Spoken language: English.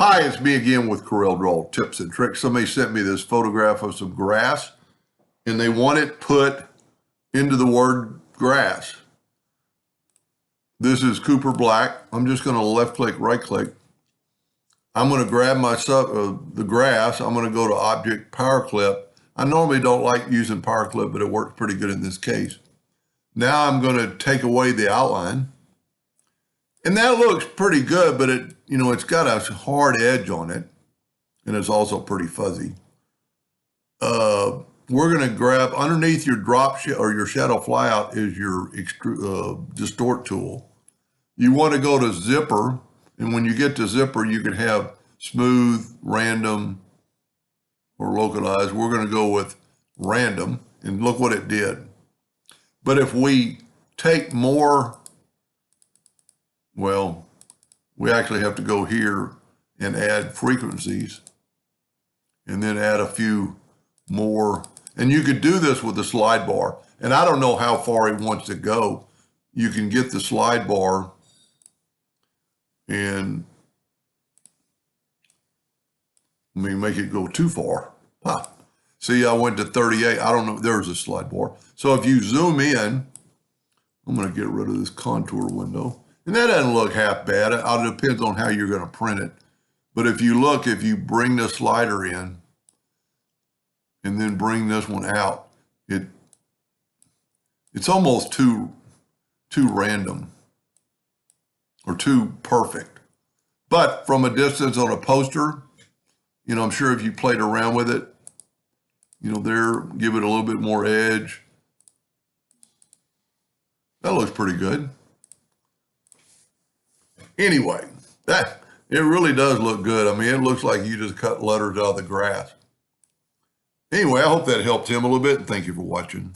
Hi, it's me again with CorelDraw tips and tricks. Somebody sent me this photograph of some grass and they want it put into the word grass. This is Cooper Black. I'm just going to left click, right click. I'm going to grab my the grass. I'm going to go to Object Power Clip. I normally don't like using Power Clip, but it works pretty good in this case. Now I'm going to take away the outline. And that looks pretty good, but it's got a hard edge on it, and it's also pretty fuzzy. We're going to grab underneath your or your shadow flyout is your distort tool. You want to go to zipper, and when you get to zipper, you can have smooth, random, or localized. We're going to go with random, and look what it did. But if we take more, well, we actually have to go here and add frequencies and then add a few more. And you could do this with the slide bar. And I don't know how far he wants to go. You can get the slide bar and make it go too far. Huh. See, I went to 38. I don't know. There's a slide bar. So if you zoom in, I'm going to get rid of this contour window. And that doesn't look half bad. It depends on how you're going to print it. But if you bring the slider in and then bring this one out, it's almost too random or too perfect. But from a distance on a poster, I'm sure if you played around with it, give it a little bit more edge. That looks pretty good. Anyway, it really does look good. I mean, it looks like you just cut letters out of the grass. Anyway, I hope that helped him a little bit, and thank you for watching.